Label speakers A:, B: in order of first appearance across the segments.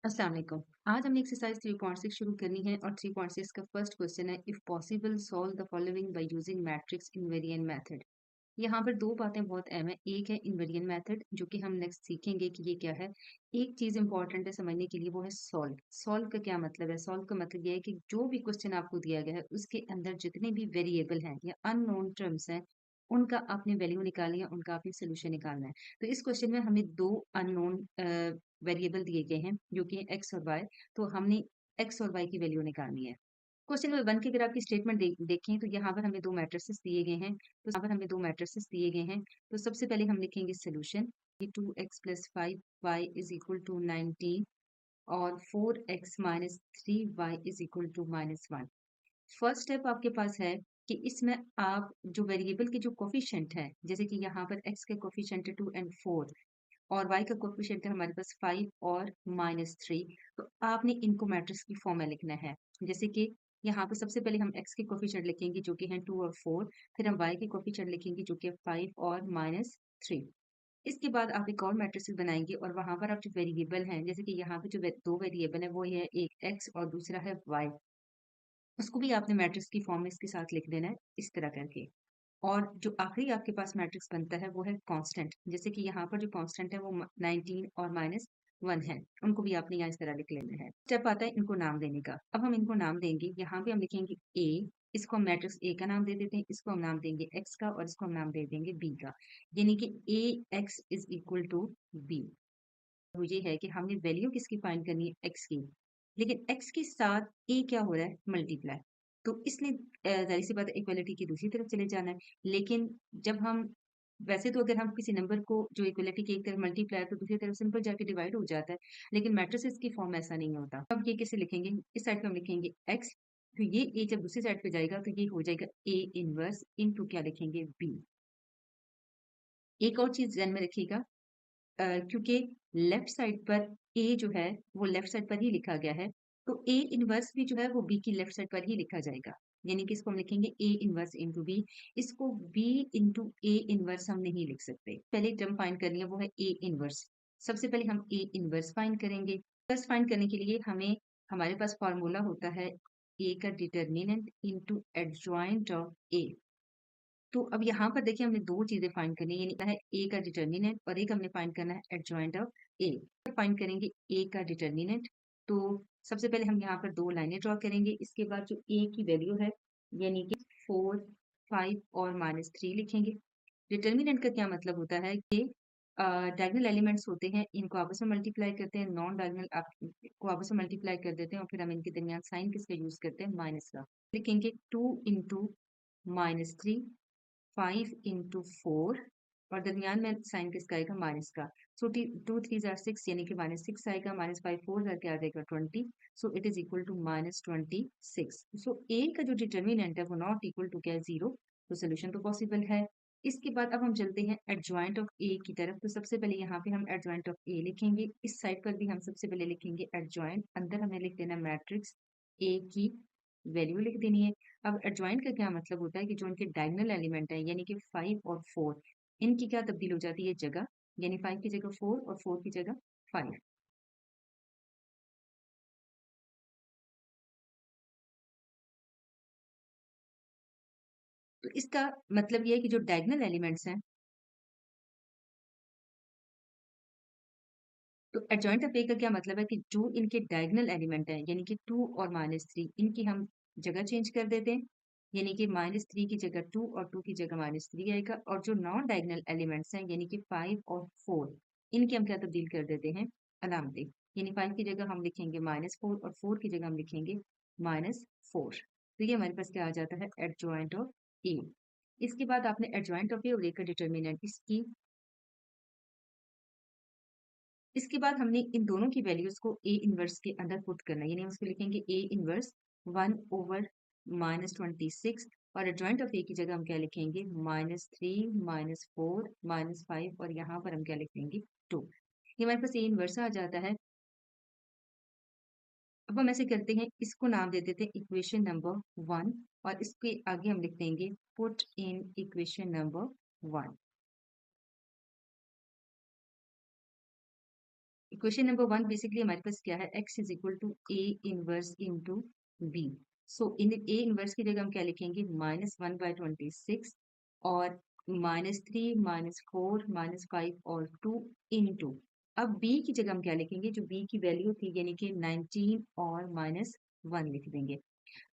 A: अस्सलाम वालेकुम। आज हमने एक्सरसाइज 3.6 शुरू करनी है और 3.6 का फर्स्ट क्वेश्चन है if possible solve the following by using matrix invariant method. यहाँ पर दो बातें बहुत अहम है। एक है इनवेरिएंट मेथड जो कि हम नेक्स्ट सीखेंगे कि ये क्या है। एक चीज इंपॉर्टेंट है समझने के लिए वो है सॉल्व। सॉल्व का क्या मतलब है? सॉल्व का मतलब ये है कि जो भी क्वेश्चन आपको दिया गया है उसके अंदर जितने भी वेरिएबल हैं या अननोन टर्म्स हैं उनका आपने वैल्यू निकालनी है, उनका आपने सोल्यूशन निकालना है। तो इस क्वेश्चन में हमें दो अननोन वेरिएबल दिए गए हैं जो कि एक्स और वाई। तो हमने एक्स और वाई की वैल्यू निकालनी है। क्वेश्चन नंबर 1 की अगर आपकी स्टेटमेंट देखें तो यहाँ पर हमें दो मैट्रिसेस दिए गए हैं। तो यहाँ पर हमें दो मैट्रिसेस दिए गए हैं। तो सबसे पहले हम लिखेंगे सोल्यूशन। ये 2x plus 5y is equal to 19 और 4x minus 3y is equal to -1। First step आपके पास है कि इसमें आप जो वेरिएबल के जो कोफिशिएंट है, जैसे कि यहाँ पर x के कोफिशिएंट है 2 एंड 4 और y का कोफिशिएंट है हमारे पास 5 और -3। तो आपने इनको मैट्रिक्स की फॉर्म में लिखना है। जैसे कि यहाँ पे सबसे पहले हम x के कोफिशिएंट लिखेंगे जो कि हैं 2 और 4, फिर हम y के कोफिशिएंट लिखेंगे जो कि है 5 और -3। इसके बाद आप एक और मैट्रिक्स बनाएंगे और वहां पर आप जो वेरिएबल हैं, जैसे कि यहाँ पे जो दो वेरिएबल है वो ये है, एक x और दूसरा है y, उसको भी आपने मैट्रिक्स की फॉर्म में इसके साथ लिख देना है इस तरह करके। और जो आखिरी आपके पास मैट्रिक्स बनता है वो है कांस्टेंट। जैसे कि यहाँ पर जो कांस्टेंट है वो 19 और -1 है, उनको भी आपने यहाँ इस तरह लिख लेना है। स्टेप आता है इनको नाम देने का। अब हम इनको नाम देंगे, यहाँ पे हम लिखेंगे ए। इसको हम मैट्रिक्स ए का नाम दे देते हैं, इसको हम नाम देंगे एक्स का और इसको हम नाम दे देंगे बी का। यानी कि A X is equal to B. वो ये है कि हमने वैल्यू किसकी फाइंड करनी है? एक्स की। लेकिन एक्स के साथ ए क्या हो रहा है? मल्टीप्लाई। तो इसलिए जाहिर सी बात है इक्वलिटी की दूसरी तरफ चले जाना है। लेकिन जब हम वैसे तो अगर हम किसी नंबर को जो इक्वलिटी की एक तरफ मल्टीप्लाई तो दूसरी तरफ सिंपल जाके डिवाइड हो जाता है। लेकिन मैट्रिसेस की फॉर्म ऐसा नहीं होता। अब ये कैसे लिखेंगे? इस साइड पे हम लिखेंगे एक्स। तो ये ए जब दूसरी साइड पे जाएगा तो ये हो जाएगा ए इनवर्स इनटू क्या लिखेंगे? बी। एक और चीज ध्यान में रखिएगा, क्योंकि लेफ्ट साइड पर ए जो है वो लेफ्ट साइड पर ही लिखा गया है, तो ए इनवर्स भी जो है वो बी की लेफ्ट साइड पर ही लिखा जाएगा। यानी कि इसको हम लिखेंगे ए इनवर्स इंटू बी। इसको बी इंटू ए इनवर्स हम नहीं लिख सकते। पहले टर्म फाइंड करनी है वो है ए इनवर्स। सबसे पहले हम ए इनवर्स फाइंड करेंगे। इनवर्स फाइंड करने के लिए हमें हमारे पास फॉर्मूला होता है ए का डिटर्मिनेंट इंटू एडजॉइंट ऑफ ए। तो अब यहाँ पर देखिए हमने दो चीजें फाइंड करनी है, यानी है ए का डिटर्मिनेंट और एक हमने फाइंड करना है एडजॉइंट ऑफ ए। फाइंड करेंगे ए का डिटर्मिनेंट। तो सबसे पहले हम यहाँ पर दो लाइनें ड्रॉ करेंगे। इसके बाद जो ए की वैल्यू है यानी कि 4, 5 और -3 लिखेंगे। डिटर्मिनेंट का क्या मतलब होता है कि डायगोनल एलिमेंट्स होते हैं, इनको आपस में मल्टीप्लाई करते हैं, नॉन डायगोनल को आपस में मल्टीप्लाई कर देते हैं और फिर हम इनके दरमियान साइन किसका यूज करते हैं? माइनस का। लिखेंगे 2 इंटू -3, 5 इंटू 4 और दरमियान में साइन किसका आएगा? माइनस का। सो 2 3 6 यानी कि -6 आएगा, -5 4 करके आ जाएगा 20। So it is equal to -26। So A का जो डिटर्मिनेंट है वो नॉट इक्वल टू क्या है? 0। तो सोल्यूशन तो पॉसिबल है। इसके बाद अब हम चलते हैं एडजॉइंट ऑफ ए की तरफ। तो सबसे पहले यहाँ पे हम एडजॉइंट ऑफ ए लिखेंगे। इस साइड पर भी हम सबसे पहले लिखेंगे एडजॉइंट। अंदर हमें लिख देना मैट्रिक्स ए की वैल्यू लिख देनी है। अब एडजॉइंट का क्या मतलब होता है कि जो इनके डायगोनल एलिमेंट है यानी कि 5 और 4, इनकी क्या तब्दील हो जाती है? जगह। यानी 5 की जगह 4 और 4 की जगह 5। तो इसका मतलब ये है कि जो डायगोनल एलिमेंट्स हैं, तो एडजॉइंट ऑफ ए का क्या मतलब है कि जो इनके डायगोनल एलिमेंट है यानी कि 2 और -3, इनकी हम जगह चेंज कर देते हैं। यानी कि -3 की जगह 2 और 2 की जगह -3 आएगा। और जो नॉन डायगोनल एलिमेंट्स हैं यानी कि 5 और 4, इनकी हम क्या तब्दील कर देते हैं? अलामतें। यानी 5 की जगह हम लिखेंगे -4 और 4 की जगह हम लिखेंगे -4। तो ये हमारे पास क्या आ जाता है? एडजॉइंट ऑफ ए। इसके बाद आपने एडजॉइंट ऑफ ए और ए का डिटर्मिनेंट इसकी। इसके बाद हमने इन दोनों की वैल्यूज को ए इनवर्स के अंदर पुट करना है। यानी हम उसको लिखेंगे ए इनवर्स 1/-26 और एडजॉइंट ऑफ ए की जगह हम क्या लिखेंगे? -3, -4, -5 और यहाँ पर हम क्या लिखेंगे? 2। ये हमारे पास ए इनवर्स आ जाता है। अब हम ऐसे करते हैं, इसको नाम दे देते हैं इक्वेशन नंबर 1 और इसके आगे हम लिख देंगे put in equation number 1। Equation number 1 basically हमारे पास क्या है, x is equal to A inverse into B. So in A inverse की जगह हम क्या लिखेंगे, -1/26 और -3 -4 -5 और 2 इंटू। अब b की जगह हम क्या लिखेंगे, जो b की वैल्यू थी यानी कि 19 और -1 लिख देंगे।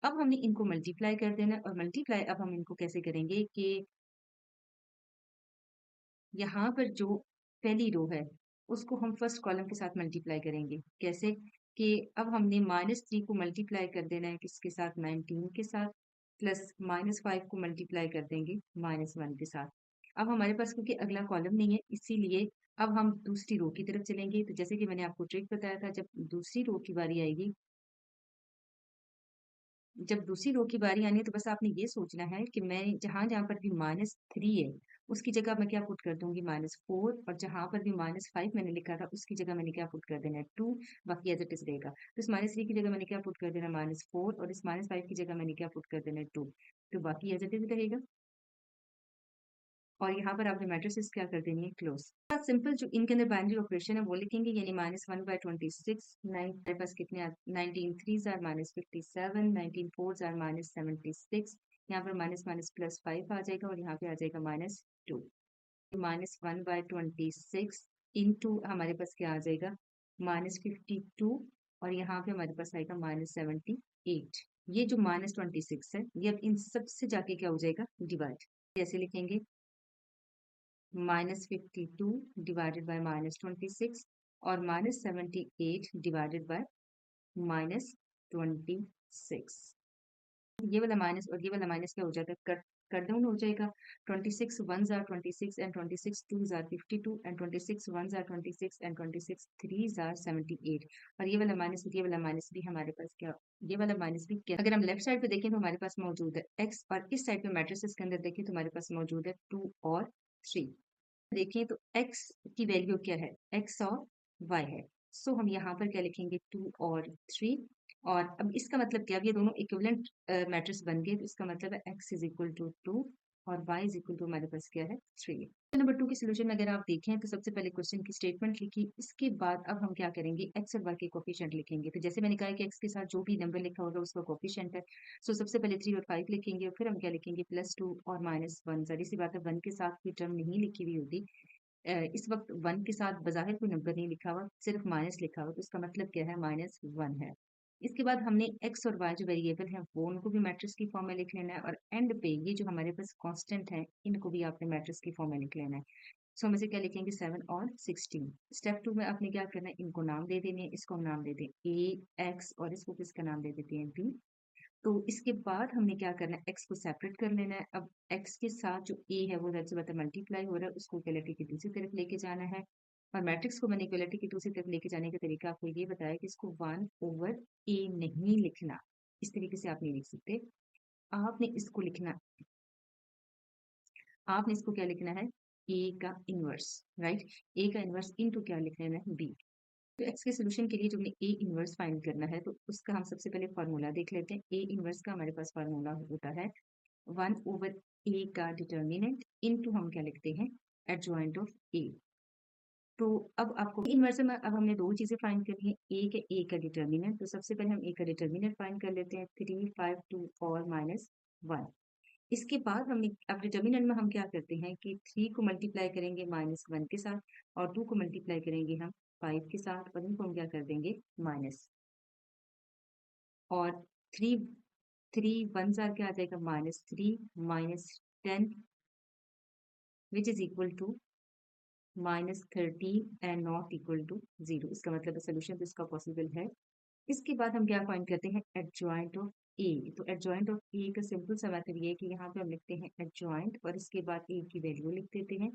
A: अब हमने इनको मल्टीप्लाई कर देना और मल्टीप्लाई अब हम इनको कैसे करेंगे कि यहाँ पर जो पहली रो है उसको हम फर्स्ट कॉलम के साथ मल्टीप्लाई करेंगे। कैसे कि अब हमने -3 को मल्टीप्लाई कर देना है किसके साथ, 19 के साथ, प्लस -5 को मल्टीप्लाई कर देंगे -1 के साथ। अब हमारे पास क्योंकि अगला कॉलम नहीं है इसीलिए अब हम दूसरी रो की तरफ चलेंगे। तो जैसे कि मैंने आपको ट्रिक बताया था, जब दूसरी रो की बारी आनी है तो बस आपने ये सोचना है कि मैं जहां जहां पर भी -3 है उसकी जगह मैं क्या पुट कर दूंगी, -4, और जहां पर भी -5 मैंने लिखा था उसकी जगह मैंने क्या पुट कर देना है, 2। बाकी एज इट इज रहेगा। तो इस -3 की जगह मैंने क्या पुट कर देना, -4, और इस -5 की जगह मैंने क्या पुट कर देना है, 2। तो बाकी एज इट इज रहेगा। और यहाँ पर आपने मैट्रिसेस क्या कर देनी है, क्लोज। सिंपल जो इनके अंदर बाइनरी ऑपरेशन है वो लिखेंगे, यानी -1/26, 9 हमारे पास कितने, 19 3s आर -57, 19 4s आर -76, यहाँ पर माइनस माइनस प्लस 5 आ जाएगा और यहाँ पे आ जाएगा -2। -1/26 इंटू हमारे पास क्या आ जाएगा, -52, और यहाँ पे हमारे पास आएगा -78। ये जो -26 है ये अब इन सब से जाके क्या हो जाएगा, डिवाइड। कैसे लिखेंगे, -52 डिवाइडेड बाय -26 और -78 डिवाइडेड बाय -26। ये वाला माइनस और ये वाला माइनस क्या हो जाएगा, कट डाउन हो जाएगा। 26 1s are 26 and 26 2s are 52 and 26 1s are 26 and 26 3s are 78। और ये वाला माइनस और ये वाला माइनस भी हमारे पास क्या, ये वाला माइनस भी क्या, अगर हम लेफ्ट साइड पे देखें तो हमारे पास मौजूद है x, और इस साइड पे मैट्रिसेस के अंदर देखें तो हमारे पास मौजूद है 2 और 3। देखें तो x की वैल्यू क्या है, x और y है। सो हम यहाँ पर क्या लिखेंगे, 2 और 3। और अब इसका मतलब क्या, अब ये दोनों इक्विवेलेंट मैट्रिक्स बन गए, तो इसका मतलब है x इज इक्वल टू 2 और y इज इक्वल टू हमारे पास क्या है, 3। नंबर 2 के सोल्यूशन में अगर आप देखें तो सबसे पहले क्वेश्चन की स्टेटमेंट लिखी, इसके बाद अब हम क्या करेंगे, x और y के कोफिशिएंट लिखेंगे। तो जैसे मैंने कहा है कि x के साथ जो भी नंबर लिखा होगा उसका कोफिशिएंट है। सो सबसे पहले 3 और 5 लिखेंगे और फिर हम क्या लिखेंगे, +2 और -1। जाहिर सी बात है 1 के साथ कोई टर्म नहीं लिखी हुई होती। इस वक्त 1 के साथ बज़ाहिर कोई नंबर नहीं लिखा हुआ, सिर्फ माइनस लिखा हुआ, तो इसका मतलब क्या है, -1 है। इसके बाद हमने x और y जो वेरिएबल है वो उनको भी मैट्रिक्स की फॉर्म में लिख लेना है, और एंड पे ये जो हमारे पास कांस्टेंट है इनको भी आपने मैट्रिक्स की फॉर्म में लिख लेना है। सो हम इसे क्या लिखेंगे, 7 और 16। स्टेप 2 में आपने क्या करना है, इनको नाम दे देने हैं। इसको हम नाम दे दें a x और इसको किसका नाम दे देते हैं, b। तो इसके बाद हमने क्या करना है, x को सेपरेट कर लेना है। अब x के साथ जो a है वो जाहिर सी बात है मल्टीप्लाई हो रहा है, उसको इक्वलिटी की दूसरी तरफ लेके जाना है। और मैट्रिक्स को मैंने इक्वलिटी की दूसरी तरफ लेके जाने का तरीका आपको ये बताया कि इसको 1/a नहीं लिखना, इस तरीके से आप नहीं लिख सकते। आपने इसको लिखना, आपने इसको क्या लिखना है, a का इनवर्स, राइट। a का इनवर्स इनटू क्या लिख लेना है, b। तो x के सोल्यूशन के लिए जो हमें a इनवर्स फाइंड करना है तो उसका हम सबसे पहले फार्मूला देख लेते हैं। a इनवर्स का हमारे पास फार्मूला होता है 1/a का डिटर्मिनेंट इनटू हम क्या लिखते हैं, एडजॉइंट ऑफ a। तो अब आपको इनवर्स में अब हमने दो चीजें फाइंड करनी है, a का डिटर्मिनेंट। तो सबसे पहले हम a का डिटर्मिनेंट फाइंड कर लेते हैं, 3 5 2 और -1। इसके बाद हमने अब डिटर्मिनेंट में हम क्या करते हैं कि 3 को मल्टीप्लाई करेंगे -1 के साथ, और 2 को मल्टीप्लाई करेंगे हम 5 के साथ, और इनको हम क्या कर देंगे, माइनस। और 3 3 1 जार क्या आ जाएगा, -3 -10 which is equal to -13 and not equal to 0। इसका मतलब सोल्यूशन तो इसका पॉसिबल है। इसके बाद हम क्या फाइंड करते हैं, एडजॉइंट ऑफ ए। तो एडजॉइंट ऑफ ए का सिंपल सा मेथड ये है कि यहाँ पे हम लिखते हैं एडजॉइंट और इसके बाद ए की वैल्यू लिख देते हैं।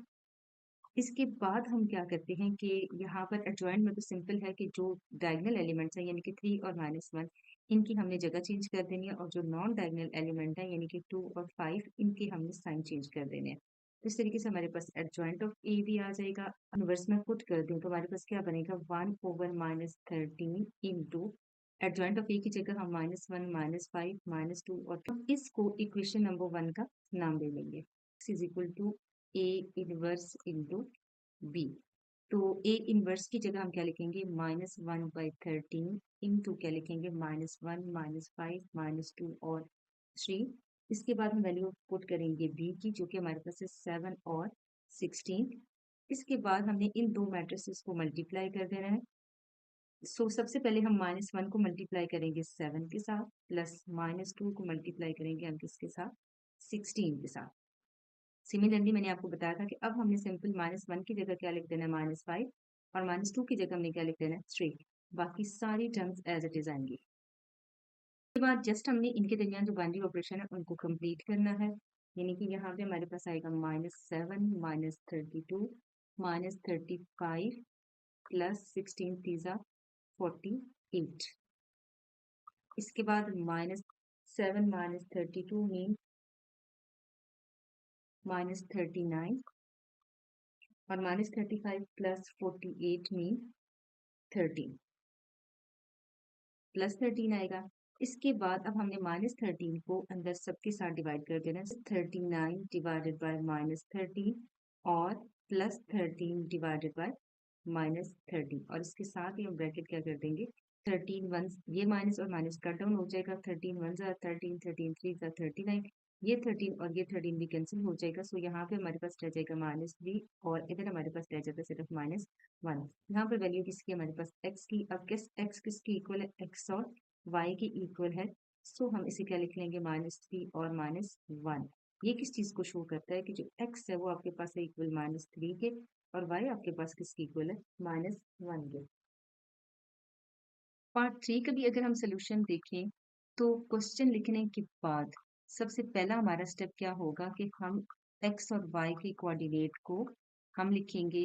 A: इसके बाद हम क्या करते हैं कि यहाँ पर एडजॉइंट में तो सिंपल है कि जो डायगोनल एलिमेंट्स हैं यानी कि 3 और -1 इनकी हमने जगह चेंज कर देनी है, और जो नॉन डायगोनल एलिमेंट है यानी कि 2 और 5 इनके हमने साइन चेंज कर देने हैं। तो इस तरीके से हमारे पास एडजॉइंट ऑफ ए भी आ जाएगा। इनवर्स में पुट कर दूं तो हमारे पास क्या बनेगा, 1/-13 इंटू एडजॉइंट ऑफ ए की जगह हम -1 -5 -2 और इसको इक्वेशन नंबर 1 का नाम दे लेंगे, is equal to A inverse into B. तो ए इनवर्स की जगह हम क्या लिखेंगे -1/13 इंटू क्या लिखेंगे -1 -5 -2 और 3। इसके बाद हम वैल्यू पुट करेंगे बी की जो कि हमारे पास है 7 और 16। इसके बाद हमने इन दो मैट्रिसेस को मल्टीप्लाई कर देना है। सबसे पहले हम -1 को मल्टीप्लाई करेंगे 7 के साथ प्लस -2 को मल्टीप्लाई करेंगे हम किसके साथ 16 के साथ। सिमिलरली मैंने आपको बताया था कि अब हमने सिंपल -1 की जगह क्या लिख देना है -5 और -2 की जगह हमने क्या लिख देना है 3। बाकी सारी टर्म्स एज इट इज आएंगी। उसके बाद जस्ट हमने इनके दरमियान जो बाइनरी ऑपरेशन है उनको कंप्लीट करना है। यानी कि यहाँ पे हमारे पास आएगा -7 -32 -35 प्लस 16 तीजा 48। इसके बाद -7 -32 मीन -39 और -35 प्लस 48 मीन 13 प्लस 13 आएगा। इसके बाद अब हमने -13 को अंदर सबके साथ डिवाइड कर देना है 39 डिवाइडेड बाय -13 और प्लस 13 डिवाइडेड बाय -13 और इसके साथ ही हम ब्रैकेट क्या कर देंगे 13 वन ये माइनस और माइनस कट डाउन हो जाएगा 13 वन जा 13 13 थ्री जा 39 ये 13 और ये 13 भी कैंसिल हो जाएगा। सो यहाँ पे हमारे पास रह जाएगा -3 और इधर हमारे पास रह जाता है सिर्फ -1। यहाँ पर वैल्यू किसकी हमारे पास x की। अब x किसकी इक्वल है x और y की इक्वल है। सो हम इसे क्या लिख लेंगे -3 और -1। ये किस चीज को शो करता है कि जो x है वो आपके पास है इक्वल -3 के और y आपके पास किसकी इक्वल है -1 के। पार्ट 3 का भी अगर हम सोल्यूशन देखें तो क्वेश्चन लिखने के बाद सबसे पहला हमारा स्टेप क्या होगा कि हम x और y के कोऑर्डिनेट को हम लिखेंगे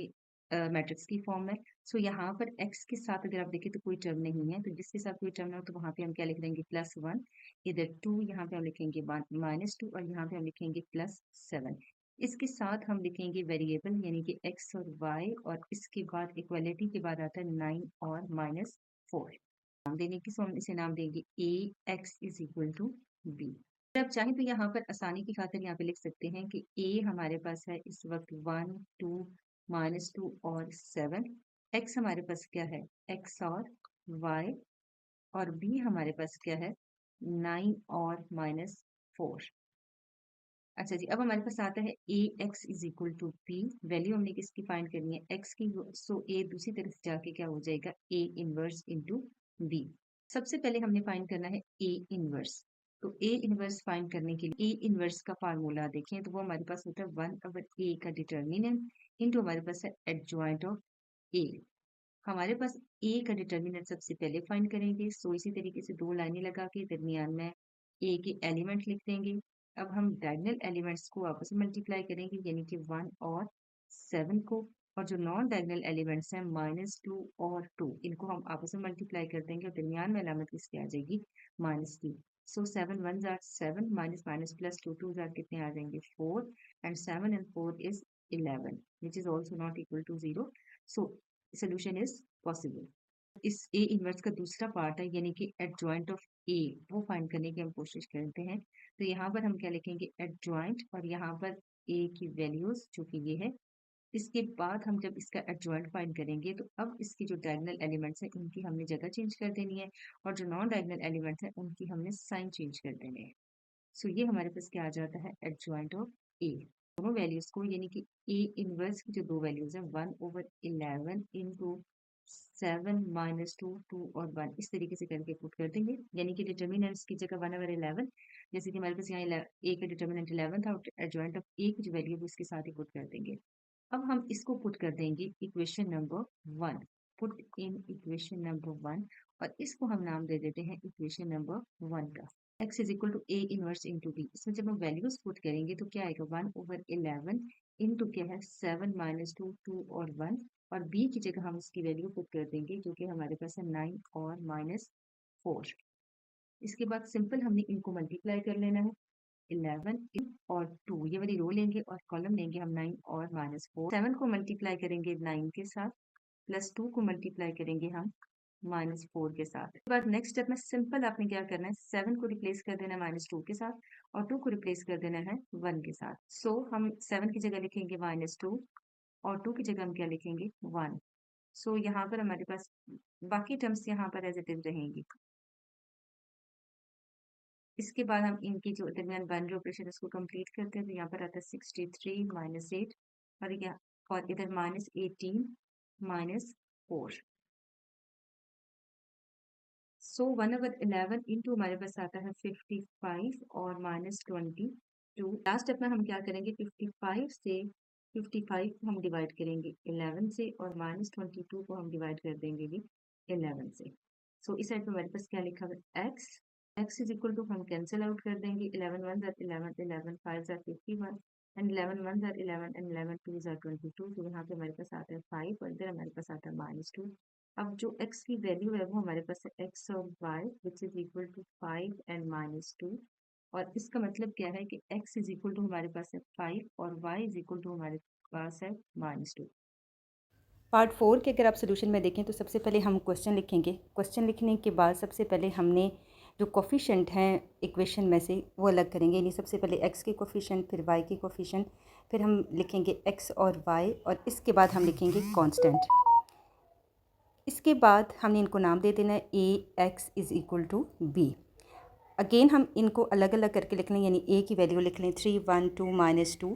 A: मैट्रिक्स की फॉर्म में। सो यहाँ पर x के साथ अगर आप देखें तो कोई टर्म नहीं है, तो जिसके साथ कोई टर्म ना हो तो वहाँ पे हम क्या लिख देंगे +1। इधर 2 यहाँ पे हम लिखेंगे -2 और यहाँ पे हम लिखेंगे +7। इसके साथ हम लिखेंगे वेरिएबल यानी कि x और y और इसके बाद इक्वलिटी के बाद आता है 9 और -4 नाम देने की। सो हम इसे नाम देंगे A X is equal to B. आप चाहें तो यहाँ पर आसानी की खातिर यहाँ पे लिख सकते हैं कि ए हमारे पास है इस वक्त 1 2 -2 और 7। एक्स हमारे पास क्या है एक्स और वाई और बी हमारे पास क्या है 9 और -4। अच्छा जी, अब हमारे पास आता है A X is equal to P. Value हमने किसकी फाइंड करनी है एक्स की। सो ए दूसरी तरफ जाके क्या हो जाएगा ए इनवर्स इंटू बी। सबसे पहले हमने फाइंड करना है ए इनवर्स। तो ए इनवर्स फाइंड करने के लिए ए इनवर्स का फार्मूला देखें तो वो हमारे पास होता है 1/a का डिटर्मिनेंट इंटू हमारे पास है एडजॉइंट ऑफ ए। हमारे पास ए का डिटर्मिनेंट सबसे पहले फाइंड करेंगे। सो इसी तरीके से दो लाइनें लगा के दरमियान में ए के एलिमेंट लिख देंगे। अब हम डायगोनल एलिमेंट्स को आपस में मल्टीप्लाई करेंगे यानी कि 1 और 7 को, और जो नॉन डायगोनल एलिमेंट्स हैं -2 और 2 इनको हम आपस में मल्टीप्लाई कर देंगे और दरमियान में अलामत किसकी आ जाएगी -2। सो 7 1 जार 7 माइनस माइनस प्लस 2 2 जार कितने आ जाएंगे 4 and 7 and 4 is 11 which is also not equal to 0। So solution is possible. इस ए इनवर्स का दूसरा पार्ट है यानी कि एडजॉइंट ऑफ ए, वो फाइंड करने की हम कोशिश करते हैं। तो यहाँ पर हम क्या लिखेंगे एडजॉइंट और यहाँ पर ए की वैल्यूज जो कि ये है। इसके बाद हम जब इसका एडजॉइंट फाइंड करेंगे तो अब इसकी जो डायगोनल एलिमेंट्स हैं उनकी हमने जगह चेंज कर देनी है और जो नॉन डायगोनल एलिमेंट्स हैं उनकी हमने साइन चेंज कर देने हैं। सो ये हमारे पास क्या आ जाता है एडजॉइंट ऑफ ए। दोनों वैल्यूज को यानी कि ए इनवर्स की जो दो वैल्यूज हैं 1/11 इंटू 7 -2 2 और 1 इस तरीके से करके पुट कर देंगे। यानी कि डिटर्मिनेंट्स की जगह 1/11 जैसे कि हमारे पास यहाँ ए का डिटर्मिनेंट 11 था, एडजॉइंट ऑफ ए की जो वैल्यू है उसके साथ ही पुट कर देंगे। अब हम इसको पुट कर देंगे equation number 1। Put in equation number 1 और इसको हम नाम दे देते हैं इक्वेशन नंबर 1 का। x is equal to A inverse into B. इसमें जब हम वैल्यूज पुट करेंगे तो क्या आएगा 1/11 इंटू क्या है 7 -2 2 और 1 और b की जगह हम इसकी वैल्यू पुट कर देंगे जो कि हमारे पास है 9 और -4। इसके बाद सिंपल हमने इनको मल्टीप्लाई कर लेना है 11 और 2 ये वाली रो लेंगे और कॉलम लेंगे हम 9 और -4। 7 को मल्टीप्लाई करेंगे 9 के साथ प्लस 2 को मल्टीप्लाई करेंगे हम -4 के साथ। उसके बाद नेक्स्ट स्टेप में सिंपल आपने क्या करना है 7 को रिप्लेस कर देना है -2 के साथ और 2 को रिप्लेस कर देना है 1 के साथ। सो हम 7 की जगह लिखेंगे -2 और 2 की जगह हम क्या लिखेंगे 1। सो यहाँ पर हमारे पास बाकी टर्म्स यहाँ पर एज इट इज रहेंगी। इसके बाद हम इनकी जो दरमियान बाइनरी ऑपरेशन इसको कंप्लीट करते हैं, तो यहाँ पर आता है 63 माइनस 8 और इधर माइनस 18 माइनस 4। सो 1/11 इंटू हमारे पास आता है 55 और माइनस 22। लास्ट स्टेप में हम क्या करेंगे 55 से 55 को हम डिवाइड करेंगे 11 से और माइनस 22 को हम डिवाइड कर देंगे भी 11 से। सो इस साइड पे हमारे पास क्या लिखा हुआ है x इज इक्वल टू हम कैंसिल आउट कर देंगे 11 1 ज़ार 11 11 5 ज़ार 51 एंड 11 1 ज़ार 11 एंड 11 2 ज़ार 22। तो यहाँ पे हमारे पास आता है 5 और इधर हमारे पास आता है -2। अब जो x की वैल्यू है वो हमारे पास है x और y which is equal to 5 and -2। और इसका मतलब क्या है कि x इज इक्वल टू हमारे पास है 5 और y इज इक्वल टू हमारे पास है -2।
B: पार्ट 4 के अगर आप सोल्यूशन में देखें तो सबसे पहले हम क्वेश्चन लिखेंगे। क्वेश्चन लिखने के बाद सबसे पहले हमने जो कोफिशिएंट हैं इक्वेशन में से वो अलग करेंगे, यानी सबसे पहले x के कोफिशिएंट, फिर y के कोफिशिएंट, फिर हम लिखेंगे x और y और इसके बाद हम लिखेंगे कांस्टेंट। इसके बाद हमने इनको नाम दे देना है a x is equal to b। Again हम इनको अलग अलग करके लिख लें, यानी a की वैल्यू लिख लें 3 1 2 -2।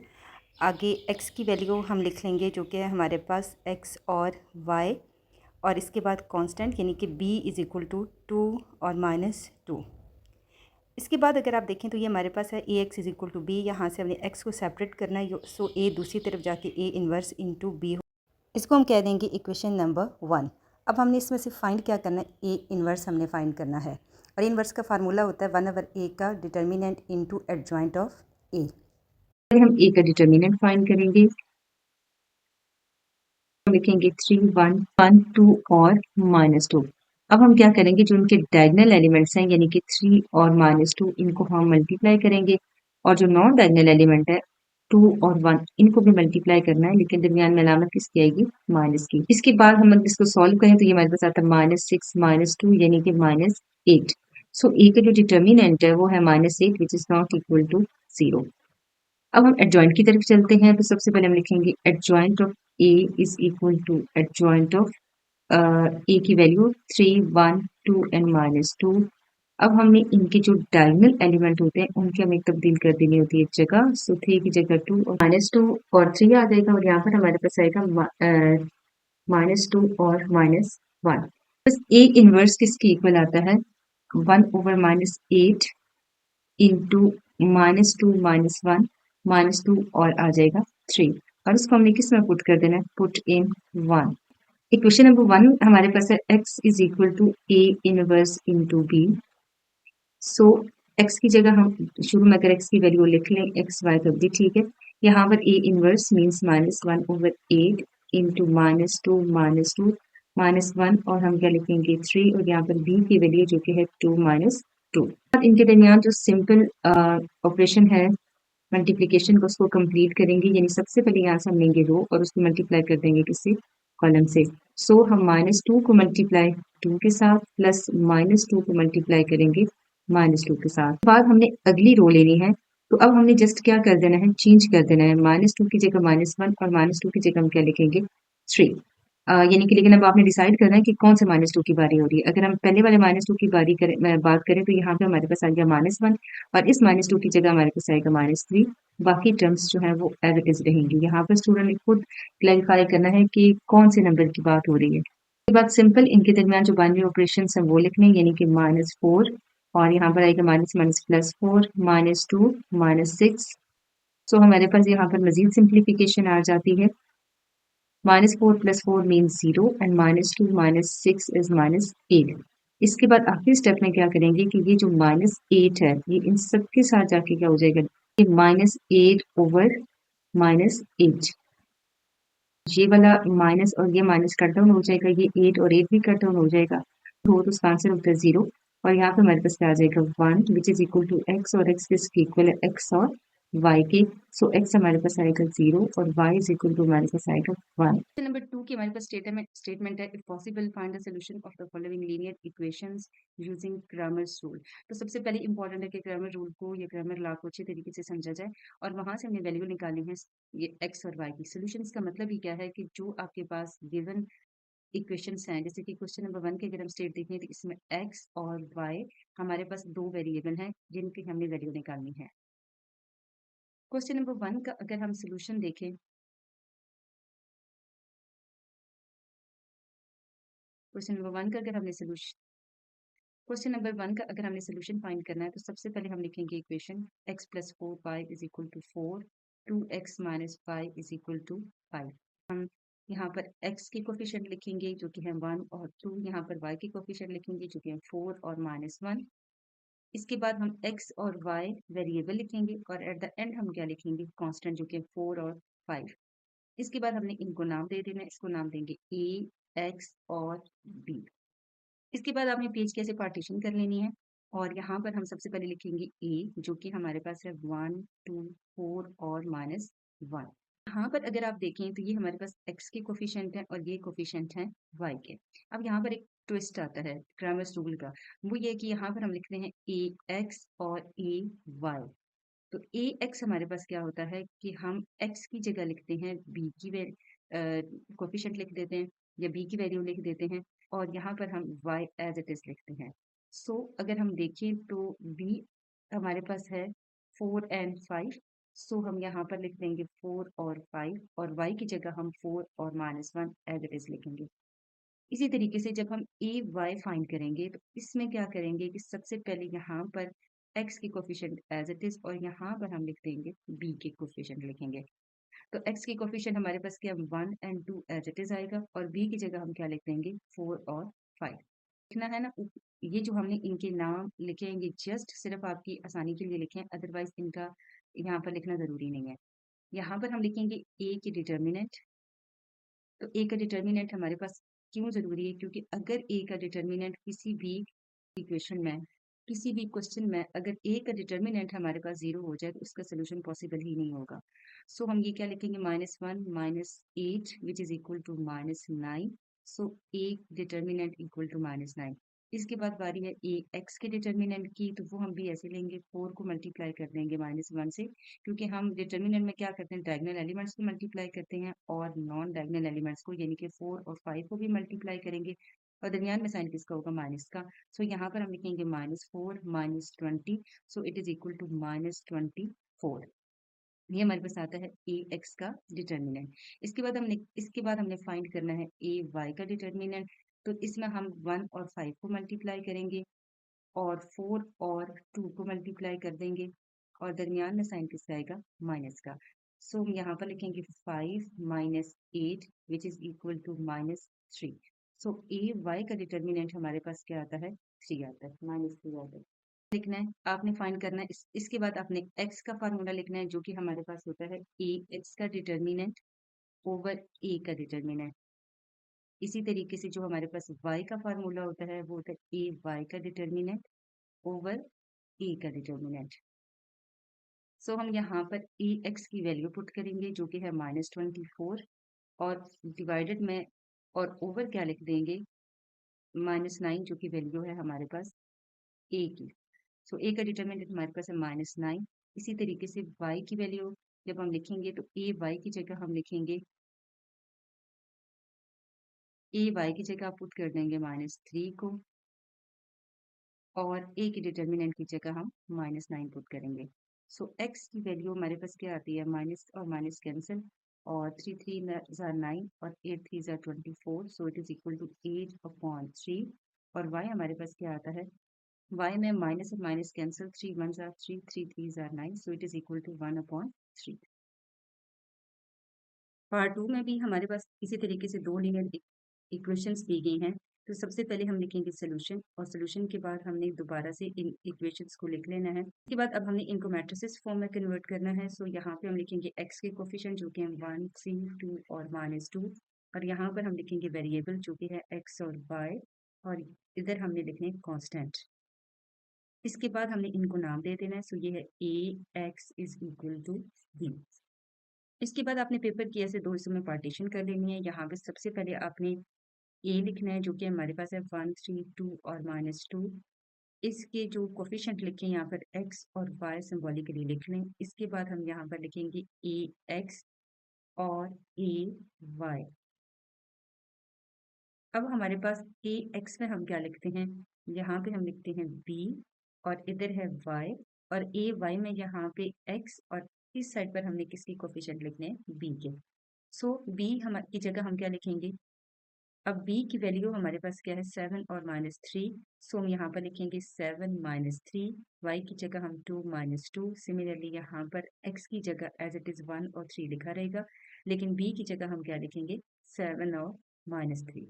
B: आगे x की वैल्यू हम लिख लेंगे जो कि है हमारे पास x और y और इसके बाद कांस्टेंट यानी कि b इज़ इक्वल टू 2 और -2। इसके बाद अगर आप देखें तो ये हमारे पास है A X is equal to B. यहाँ से हमने x को सेपरेट करना है, सो a दूसरी तरफ जाके a इन्वर्स इंटू बी, इसको हम कह देंगे इक्वेशन नंबर 1। अब हमने इसमें से फाइंड क्या करना है, a इन्वर्स हमने फाइंड करना है और इन्वर्स का फार्मूला होता है 1/a का determinant into adjoint of a।
A: हम a का डिटर्मिनेंट फाइंड करेंगे, लिखेंगे 3 1 1 2 और -2। अब हम क्या करेंगे जो उनके डायगोनल एलिमेंट्स हैं यानी कि 3 और -2 इनको हम मल्टीप्लाई करेंगे और जो नॉन डायगोनल एलिमेंट है 2 और 1 इनको भी मल्टीप्लाई करना है, लेकिन दरमियान में अलामत किसकी आएगी माइनस की। इसके बाद हम अगर इसको सॉल्व करें तो ये हमारे पास आता है -6 -2 यानी कि -8। सो a का जो डिटर्मिनेंट है वो है -8 which is not equal to 0। अब हम एडजॉइंट की तरफ चलते हैं, तो सबसे पहले हम लिखेंगे adjoint of a is equal to adjoint of a की वैल्यू 3 1 2 एंड -2। अब हमने इनके जो डायगोनल एलिमेंट होते हैं उनकी हमें तब्दील कर देनी होती है जगह। सो 3 की जगह 2 और -2 और 3 आ जाएगा और यहाँ पर हमारे पास आएगा -2 और -1। बस a इनवर्स किसके इक्वल आता है 1/-8 इंटू -2 -1 -2 और आ जाएगा 3 और इसको हमने किस में पुट कर देना है पुट इन 1। इक्वेशन नंबर 1 हमारे पास है x is equal to a inverse into b। So x की जगह हम शुरू में अगर x की वैल्यू लिख लें x y तब भी ठीक है। यहाँ पर a इनवर्स मीन्स -1/8 इंटू -2 -2 -1 और हम क्या लिखेंगे 3 और यहाँ पर b की वैल्यू जो कि है 2 -2। इनके दरमियान जो सिंपल ऑपरेशन है मल्टीप्लिकेशन को उसको कंप्लीट करेंगे, यानी सबसे पहले यहाँ से हम लेंगे रो और उसको मल्टीप्लाई कर देंगे किसी कॉलम से। सो हम -2 को मल्टीप्लाई 2 के साथ प्लस -2 को मल्टीप्लाई करेंगे -2 के साथ। बाद हमने अगली रो लेनी है, तो अब हमने जस्ट क्या कर देना है चेंज कर देना है, -2 की जगह -1 और -2 की जगह हम क्या लिखेंगे 3। यानी कि लेकिन अब आपने डिसाइड करना है कि कौन से -2 की बारी हो रही है। अगर हम पहले वाले -2 की बारी बात करें तो यहाँ पे हमारे पास आ गया -1 और इस -2 की जगह हमारे पास आएगा -3। बाकी टर्म्स जो है वो एज इट इज रहेंगी। यहाँ पर स्टूडेंट ने खुद क्लैरिफाई करना है कि कौन से नंबर की बात हो रही है। इसके बाद सिंपल इनके दरमियान जो बाइनरी ऑपरेशन है वो लिखने, यानी कि -4 और यहाँ पर आएगा -+4 -2 -6। सो हमारे पास यहाँ पर मजीद सिंप्लीफिकेशन आ जाती है। -4 + 4 मीन्स 0 एंड -2 -6 इज -8। इसके बाद आखिरी स्टेप में क्या करेंगे कि ये जो -8 है ये इन सब के साथ जाके क्या हो जाएगा, ये -8/-8। ये वाला माइनस और ये माइनस कट डाउन हो जाएगा, ये 8 और 8 भी कट डाउन हो जाएगा, तो उसका आंसर होता है 0। और यहाँ पे हमारे पास क्या आ जाएगा 1 which is equal to x और x किसके इक्वल है x और y के। सो x हमारे पास आएगा 0 और y इज इक्वल टू हमारे पास आएगा 1। नंबर 2 की हमारे पास स्टेटमेंट है, if possible find the solution of the following linear equations using Cramer's rule. तो सबसे पहले इंपॉर्टेंट है कि क्रैमर रूल को या क्रैमर लॉ को अच्छे तरीके से समझा जाए और वहां से हमने वैल्यू निकाली है ये x और y की। सॉल्यूशंस का मतलब ही क्या है कि जो आपके पास गिवन इक्वेशंस हैं, जैसे कि क्वेश्चन नंबर 1 के अगर हम स्टेट देखें तो इसमें x और y हमारे पास दो वेरिएबल हैं जिनकी हमने वैल्यू निकालनी है। क्वेश्चन नंबर 1 का अगर हम सॉल्यूशन देखें, क्वेश्चन नंबर 1 का अगर हमने सॉल्यूशन क्वेश्चन नंबर 1 का अगर हमने सॉल्यूशन फाइंड करना है तो सबसे पहले हम लिखेंगे equation x plus 4y is equal to 4, 2x minus 5 is equal to 5। हम यहाँ पर x की कोफिशिएंट लिखेंगे जो कि है 1 और 2, यहाँ पर y की कोफिशिएंट लिखेंगे जो कि है 4 और माइनस 1। इसके बाद हम x और y वेरिएबल लिखेंगे और एट द एंड हम क्या लिखेंगे, कांस्टेंट जो कि 4 और 5। इसके बाद हमने इनको नाम दे देना, इसको नाम देंगे a, x और b। इसके बाद आपने पेज कैसे पार्टीशन कर लेनी है और यहाँ पर हम सबसे पहले लिखेंगे a जो कि हमारे पास है 1, 2, 4 और माइनस 1। यहाँ पर अगर आप देखें तो ये हमारे पास x के कोफिशिएंट हैं और ये कोफिशिएंट हैं y के। अब यहाँ पर एक ट्विस्ट आता है क्रैमर्स रूल का, वो ये कि यहाँ पर हम लिखते हैं a x और a y। तो ए एक्स हमारे पास क्या होता है कि हम एक्स की जगह लिखते हैं बी की कोफिशिएंट लिख देते हैं या बी की वैल्यू लिख देते हैं और यहाँ पर हम वाई एज इट इज लिखते हैं। सो अगर हम देखें तो बी हमारे पास है 4 and 5। सो हम यहाँ पर लिख देंगे 4 और 5 और वाई की जगह हम 4 और -1 एज इट इज लिखेंगे। इसी तरीके से जब हम ए वाई फाइंड करेंगे तो इसमें क्या करेंगे कि सबसे पहले यहाँ पर x की कोफिशिएंट एज इट इज और यहाँ पर हम लिख देंगे b के कोफिशिएंट लिखेंगे। तो x की कोफिशिएंट हमारे पास क्या 1 and 2 एज इट इज आएगा और b की जगह हम क्या लिख देंगे 4 और 5। लिखना है ना, ये जो हमने इनके नाम लिखे हैं ये जस्ट सिर्फ आपकी आसानी के लिए लिखे हैं, अदरवाइज इनका यहाँ पर लिखना जरूरी नहीं है। यहाँ पर हम लिखेंगे a की डिटर्मिनेंट। तो ए का डिटर्मिनेंट हमारे पास क्यों जरूरी है, क्योंकि अगर ए का डिटर्मिनेंट किसी भी इक्वेशन में, किसी भी क्वेश्चन में अगर ए का डिटर्मिनेंट हमारे पास 0 हो जाए तो उसका सोल्यूशन पॉसिबल ही नहीं होगा। सो हम ये क्या लिखेंगे -1 -8 which is equal to -9। So A determinant equal to -9। इसके बाद बारी है ए एक्स के डिटर्मिनेंट की, तो वो हम भी ऐसे लेंगे 4 को मल्टीप्लाई कर देंगे -1 से, क्योंकि हम डिटर्मिनेंट में क्या करते हैं डायगोनल एलिमेंट्स को मल्टीप्लाई करते हैं और नॉन डायगोनल एलिमेंट्स को, यानी कि 4 और 5 को भी मल्टीप्लाई करेंगे और दरमियान में साइन किसका होगा, माइनस का। सो यहाँ पर हम लिखेंगे -4 -20। So it is equal to -24। ये हमारे पास आता है ए एक्स का डिटर्मिनेंट। इसके बाद हमने फाइंड करना है ए वाई का डिटर्मिनेंट। तो इसमें हम 1 और 5 को मल्टीप्लाई करेंगे और 4 और 2 को मल्टीप्लाई कर देंगे और दरमियान में साइन किसका आएगा, माइनस का। सो हम यहाँ पर लिखेंगे 5 -8 which is equal to -3। So A Y का डिटर्मिनेंट हमारे पास क्या आता है, 3 आता है, -3 आता है। लिखना है, आपने फाइंड करना है। इसके बाद आपने x का फार्मूला लिखना है जो कि हमारे पास होता है ए एक्स का डिटर्मिनेंट ओवर ए का डिटर्मिनेंट। इसी तरीके से जो हमारे पास y का फार्मूला होता है वो होता है ए वाई का डिटर्मिनेंट ओवर ए का डिटर्मिनेंट। सो हम यहाँ पर ए एक्स की वैल्यू पुट करेंगे जो कि है -24 और डिवाइडेड में और ओवर क्या लिख देंगे, -9 जो कि वैल्यू है हमारे पास ए की। सो ए का डिटर्मिनेंट हमारे पास है -9। इसी तरीके से y की वैल्यू जब हम लिखेंगे तो ए वाई की जगह हम लिखेंगे, ए वाई की जगह पुट कर देंगे -3 को और ए की डिटर्मिनेंट की जगह हम -9 पुट करेंगे। सो एक्स की वैल्यू हमारे पास क्या आती है, माइनस और माइनस कैंसिल और 3 3 ज़ार 9 और 8 3 ज़ार 24। So it is equal to 8/3 और y हमारे पास क्या आता है, y में माइनस और माइनस कैंसिल, 3 1 ज़ार 3 3 3 ज़ार 9। So it is equal to 1/3। Part 2 में भी हमारे पास इसी तरीके से दो लीनियर इक्वेशंस दी गई हैं। तो सबसे पहले हम लिखेंगे सोल्यूशन और सोल्यूशन के बाद हमने दोबारा से इन इक्वेशंस को लिख लेना है। इसके बाद अब हमने इनको मैट्रिसेस फॉर्म में कन्वर्ट करना है। सो यहाँ पे हम लिखेंगे x के कोफिशिएंट जो कि हैं 1 3 2 और -2 और यहाँ पर हम लिखेंगे वेरिएबल जो कि है x और y और इधर हमने लिखने कांस्टेंट। इसके बाद हमने इनको नाम दे देना है। सो ये है ax is equal to b। इसके बाद आपने पेपर की ऐसे दो हिस्सों में पार्टीशन कर लेनी है। यहाँ पे सबसे पहले आपने a लिखना है जो कि हमारे पास है 1 3 2 और -2। इसके जो कोफिशिएंट लिखे यहाँ पर x और y सिंबॉलिकली लिख लें। इसके बाद हम यहाँ पर लिखेंगे ax और ay। अब हमारे पास ax में हम क्या लिखते हैं, यहाँ पे हम लिखते हैं b और इधर है y, और ay में यहाँ पे x और इस साइड पर हमने किसकी कोफिशिएंट लिखने हैं, b के। सो b हम की जगह हम क्या लिखेंगे, अब b की वैल्यू हमारे पास क्या है 7 और -3। सो हम यहाँ पर लिखेंगे 7 -3। y की जगह हम 2 -2। सिमिलरली यहाँ पर x की जगह एज इट इज 1 और 3 लिखा रहेगा, लेकिन b की जगह हम क्या लिखेंगे 7 और -3।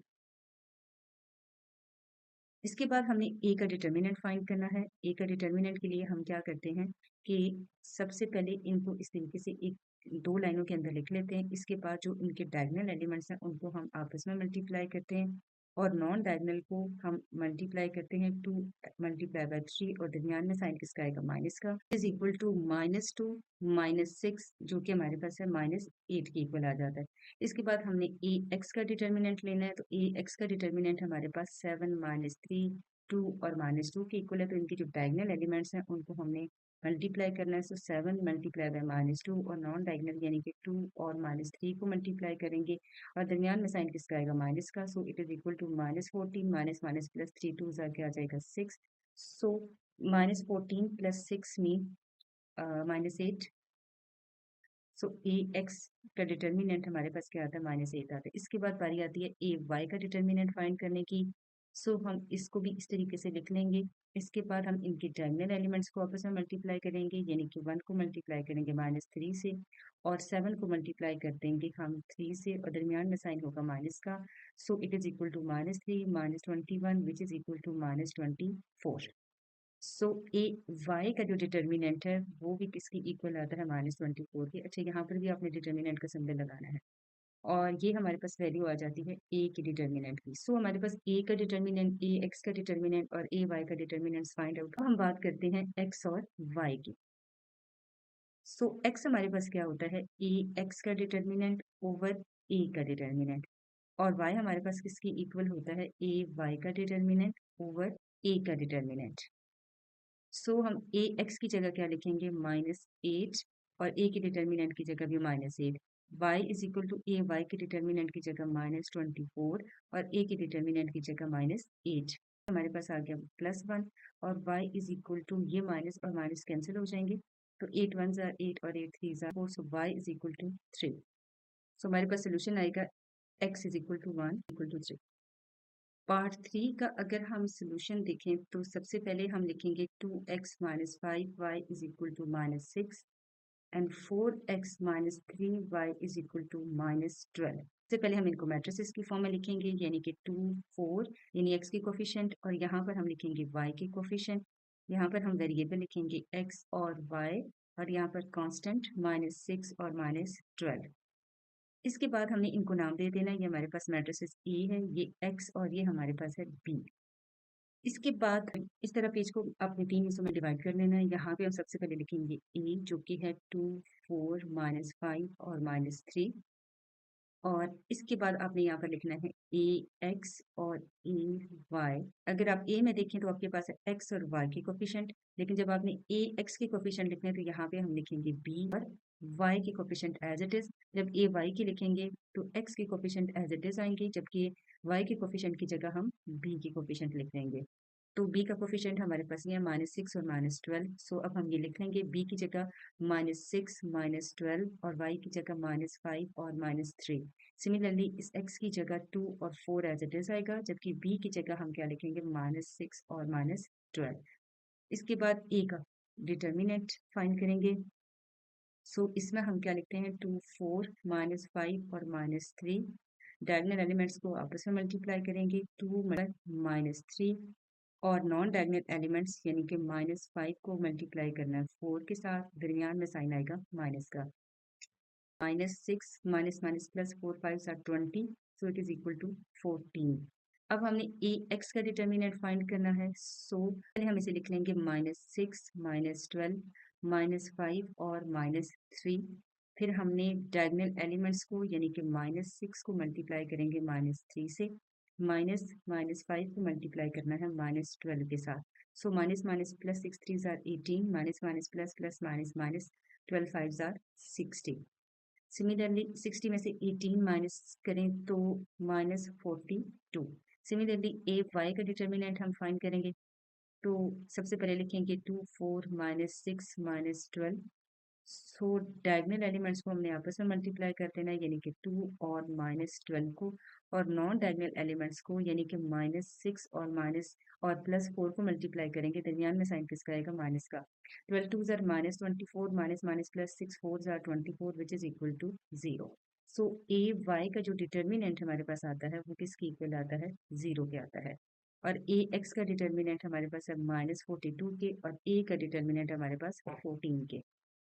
A: इसके बाद हमने ए का डिटर्मिनेंट फाइंड करना है। ए का डिटर्मिनेंट के लिए हम क्या करते हैं कि सबसे पहले इनको इस तरीके से एक दो लाइनों के अंदर लिख लेते हैं। इसके बाद जो इनके डायगोनल एलिमेंट्स हैं उनको हम आपस में मल्टीप्लाई करते हैं, और नॉन डायगोनल को हम मल्टीप्लाई करते हैं 2 मल्टीप्लाई बाय 3, और दरमियान में साइन किसका आएगा, माइनस का। इज इक्वल टू -2 -6 जो कि हमारे पास है -8 के इक्वल आ जाता है। इसके बाद हमने ए एक्स का डिटर्मिनेंट लेना है। तो ए एक्स का डिटर्मिनेंट हमारे पास 7 -3 2 और -2 के इक्वल है। तो इनके जो डायगोनल एलिमेंट्स हैं उनको हमने मल्टीप्लाई करना है। सो 7 मल्टीप्लाई बाय -2, और नॉन डायगोनल यानी कि 2 और -3 को मल्टीप्लाई करेंगे, और दरमियान में साइन किसका आएगा, माइनस का। So it is equal to -14 minus minus plus 3 2 जाके आ जाएगा 6। So -14 plus 6 mean -8। So A X का डिटर्मिनेंट हमारे पास क्या आता है, -8 आता है। इसके बाद बारी आती है ए वाई का डिटर्मिनेंट फाइंड करने की। सो हम इसको भी इस तरीके से लिख लेंगे। इसके बाद हम इनके डायगोनल एलिमेंट्स को आपस में मल्टीप्लाई करेंगे, यानी कि 1 को मल्टीप्लाई करेंगे -3 से, और 7 को मल्टीप्लाई कर देंगे हम 3 से, और दरमियान में साइन होगा माइनस का। So it is equal to -3 -21 which is equal to -24। So A Y का जो डिटर्मिनेंट है वो भी किसकी इक्वल आता है, -24 की। अच्छा, यहाँ पर भी आपने डिटर्मिनेंट का सिंबल लगाना है, और ये हमारे पास वैल्यू आ जाती है ए की डिटर्मिनेंट की। सो हमारे पास ए का डिटर्मिनेंट, ए एक्स का डिटर्मिनेंट और ए वाई का डिटर्मिनेंट फाइंड आउट। हम बात करते हैं एक्स और वाई की। सो एक्स हमारे पास क्या होता है, ए एक्स का डिटर्मिनेंट ओवर ए का डिटर्मिनेंट, और वाई हमारे पास किसकी इक्वल होता है, ए वाई का डिटर्मिनेंट ओवर ए का डिटर्मिनेंट। सो हम ए एक्स की जगह क्या लिखेंगे, -8, और ए की डिटर्मिनेंट की जगह भी -8। Y is equal to A Y की डिटर्मिनेंट की जगह -24, और ए की डिटर्मिनेंट की जगह -8। हमारे पास आ गया +1, और y इज इक्वल टू, ये माइनस और माइनस कैंसिल हो जाएंगे, तो 8 1 8 और 8 3 4। So y is equal to 3। So हमारे पास सोल्यूशन आएगा x is equal to 1 equal to 3। Part 3 का अगर हम सोल्यूशन देखें तो सबसे पहले हम लिखेंगे 2x - 5y is equal to -6 and 4x - 3y is equal to -12। सबसे पहले हम इनको मैट्रिसेस की फॉर्म में लिखेंगे, यानी कि 2 4 यानी x की कोफिशिएंट, और यहाँ पर हम लिखेंगे y की कोफिशिएंट। यहाँ पर हम वेरिएबल लिखेंगे x और y, और यहाँ पर कांस्टेंट -6 और -12। इसके बाद हमने इनको नाम दे देना है। ये हमारे पास मैट्रिसेस ए है, ये एक्स, और ये हमारे पास है बी। इसके बाद इस तरह पेज को अपने 3 हिस्सों में डिवाइड कर लेना है। यहाँ पे हम सबसे पहले लिखेंगे ए जो कि है 2 4 -5 और -3, और इसके बाद आपने यहाँ पर लिखना है ए एक्स और ए वाई। अगर आप ए में देखें तो आपके पास है एक्स और वाई के कोफिशिएंट, लेकिन जब आपने ए एक्स के कोफिशिएंट लिखने हैं तो यहाँ पे हम लिखेंगे बी, और वाई के कोफिशिएंट एज इट इज। जब ए वाई के लिखेंगे तो एक्स के कोफिशिएंट एज इट इज आएंगे, जबकि वाई के कोफिशिएंट की जगह हम बी के कोफिशिएंट लिख देंगे। तो बी का कोफिशिएंट हमारे पास ये है -6 और -12। सो अब हम ये लिख लेंगे बी की जगह -6 -12, और वाई की जगह -5 और -3। सिमिलरली इस x की जगह 2 और 4 एज इट इज आएगा, जबकि b की जगह हम क्या लिखेंगे, -6 और -12। इसके बाद a का डिटर्मिनेंट फाइंड करेंगे। सो इसमें हम क्या लिखते हैं, 2 4 -5 और -3। डायगोनल एलिमेंट्स को आपस में मल्टीप्लाई करेंगे, 2 -3, और नॉन डायगोनल एलिमेंट्स यानी कि -5 को मल्टीप्लाई करना है 4 के साथ, दरमियान में साइन आएगा माइनस का। -6 - -+4 5 are 20, so it is equal to 14। अब हमने ए एक्स का डिटर्मिनेंट फाइंड करना है, सो पहले हम इसे लिख लेंगे -6 -12 -5 और -3। फिर हमने डायगोनल एलिमेंट्स को यानी कि -6 को मल्टीप्लाई करेंगे -3 से, -5 को मल्टीप्लाई करना है -12 के साथ। सो माइनस माइनस प्लस 6 3 जार 18, minus minus plus plus minus minus 12 5 jar 60। Similarly 60 में से 18 माइनस करें तो -42। सिमिलरली ए वाई का डिटर्मिनेंट हम फाइंड करेंगे, तो सबसे पहले लिखेंगे 2 4 -6 -12। सो डायगोनल एलिमेंट्स को हमने आपस में मल्टीप्लाई कर देना है, यानी कि 2 और -12 को, और नॉन डायगोनल एलिमेंट्स को यानी कि -6 और माइनस और +4 को मल्टीप्लाई करेंगे। दरमियान में साइन किसका आएगा? माइनस का। 12 2 जार -24, माइनस माइनस प्लस 6 4 जार 24 which is equal to 0। So A Y का जो डिटर्मिनेंट हमारे पास आता है वो किसके इक्वल आता है? 0 के आता है। और ए एक्स का डिटर्मिनेंट हमारे पास है -42 के, और ए का डिटर्मिनेंट हमारे पास 14 के।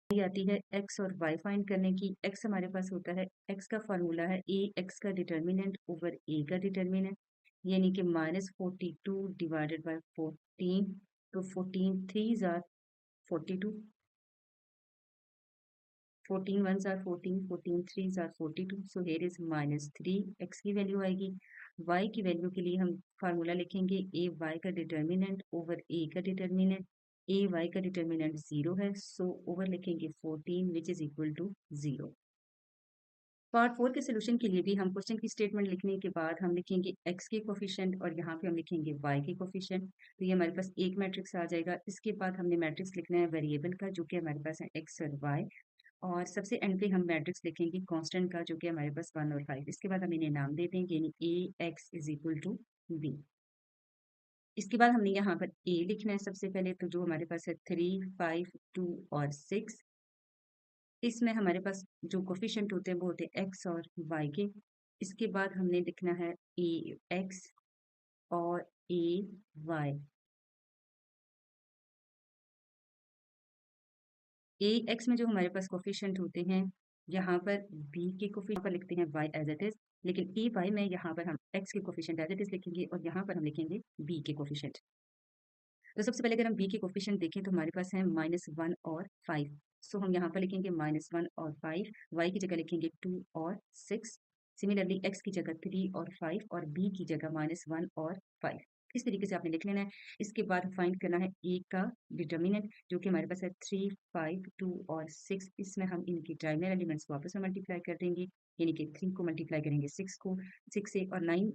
A: आती है एक्स और वाई फाइंड करने की। एक्स हमारे पास होता है, एक्स का फार्मूला है ए एक्स का डिटर्मिनेंट ओवर ए का डिटर्मिनेंट, यानी कि -42 डिवाइडेड बाय 14। तो 14 3 जार 42, 14 1 जार 14, 14 3 जार 42। सो हेयर इज -3 एक्स की वैल्यू आएगी। वाई की वैल्यू के लिए हम फार्मूला लिखेंगे ए वाई का डिटर्मिनेंट ओवर ए का डिटर्मिनेंट। ए वाई का डिटर्मिनेंट 0 है, सो ओवर लिखेंगे 14 which is equal to 0। Part 4 के सोल्यूशन के लिए भी हम क्वेश्चन की स्टेटमेंट लिखने के बाद हम लिखेंगे एक्स के कोफिशिएंट और यहाँ पे हम लिखेंगे वाई के कोफिशिएंट। तो ये हमारे पास एक मैट्रिक्स आ जाएगा। इसके बाद हमने मैट्रिक्स लिखना है वेरिएबल का, जो कि हमारे पास है एक्स और वाई। और सबसे एंड पे हम मैट्रिक्स लिखेंगे कांस्टेंट का, जो कि हमारे पास 1 और 5। इसके बाद हम इन्हें नाम दे देंगे, यानी A X is equal to B. इसके बाद हमने यहाँ पर ए लिखना है सबसे पहले, तो जो हमारे पास है 3 5 2 और 6। इसमें हमारे पास जो कोफिशिएंट होते हैं वो होते हैं एक्स और वाई के। इसके बाद हमने लिखना है ए एक्स और ए वाई। ए एक्स में जो हमारे पास कोफिशिएंट होते हैं, यहाँ पर बी के कोफिशिएंट पर लिखते हैं वाई एज इट इज, लेकिन ए वाई में यहाँ पर हम एक्स के कोफिशिएंट एज इट इज लिखेंगे और यहाँ पर हम लिखेंगे बी के कोफिशिएंट। तो सबसे पहले अगर हम बी के कोफिशिएंट देखें तो हमारे पास है -1 और 5। सो हम यहाँ पर लिखेंगे -1 और 5, वाई की जगह लिखेंगे 2 और 6। सिमिलरली एक्स की जगह 3 और 5 और बी की जगह -1 और 5। इस तरीके से आपने लिख लेना है। इसके बाद फाइंड करना है ए का डिटर्मिनेंट, जो कि हमारे पास है 3 5 2 और 6। इसमें हम इनकी डायगोनल एलिमेंट्स को आपस में मल्टीप्लाई कर देंगे, यानी कि 3 को मल्टीप्लाई करेंगे 6 को, 6 से, और 9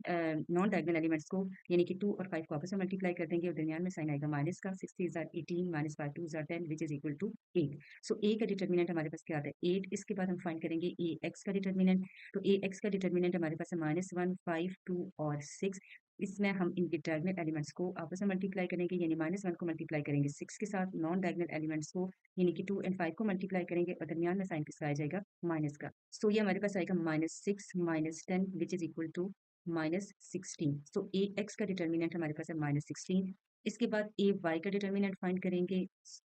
A: नॉन डायगोनल एलिमेंट्स को यानी कि 2 और 5 को आपस में मल्टीप्लाई कर देंगे और दरमियान में साइन आएगा माइनस का। 6 3 जार 18, -5 2 जार 10 which is equal to 8। So A का डिटर्मिनेंट हमारे पास क्या आता है? 8। इसके बाद हम फाइंड करेंगे ए एक्स का डिटर्मिनेंट। तो ए एक्स का डिटर्मिनेंट हमारे पास है -1 5 2 और 6। इसमें हम इनके डायगोनल एलिमेंट्स को आपस में मल्टीप्लाई करेंगे, यानी -1 को मल्टीप्लाई करेंगे 6 के साथ, नॉन डायगोनल एलिमेंट्स को यानी कि 2 एंड 5 को मल्टीप्लाई करेंगे और दरमियान में साइन किसका आ जाएगा? माइनस का। सो ये हमारे पास आएगा -6 -10 which is equal to -16। So A X का डिटर्मिनेंट हमारे पास है -16। इसके बाद ए वाई का डिटर्मिनेंट फाइंड करेंगे,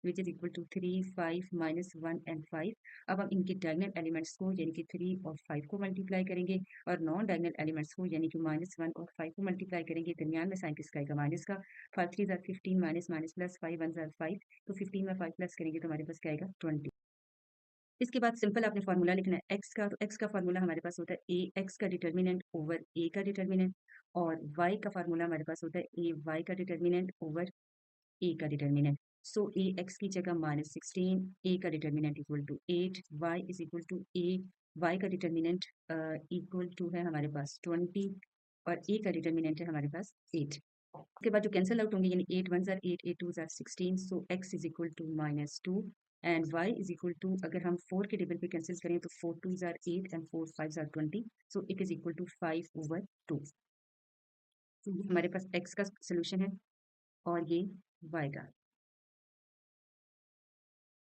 A: which is equal to 3 5 -1 and 5। अब हम इनके डायगोनल एलिमेंट्स को यानी कि 3 और 5 को मल्टीप्लाई करेंगे और नॉन डायगोनल एलिमेंट्स को यानी कि -1 और 5 को मल्टीप्लाई करेंगे। दरमियान में साइन किसका आएगा? माइनस का। 5 3 jar 15, minus minus plus 5 1 jar 5। तो 15 में 5 प्लस करेंगे तो हमारे पास क्या आएगा? 20। इसके बाद सिंपल आपने फार्मूला लिखना है एक्स का। तो एक्स का फार्मूला हमारे पास होता है ए एक्स का डिटर्मिनेंट ओवर ए का डिटर्मिनेंट, और वाई का फार्मूला हमारे पास होता है ए वाई का डिटर्मिनेंट ओवर ए का डिटर्मिनेंट। सो ए एक्स की जगह -16, ए का determinant equal to 8, Y is equal to A Y का डिटर्मिनेंट इक्वल टू है हमारे पास 20 और ए का डिटर्मिनेंट है हमारे पास 8। उसके बाद जो कैंसिल आउट होंगे, यानी 8 1 जार 8 8 2 जार 16। So X is equal to -2 and y is equal to, अगर हम 4 के टेबल पे कैंसिल करें तो 4 2 जार 8 एंड 4 5 जार 20। So it is equal to 5/2। हमारे पास x का सोल्यूशन है और ये y का।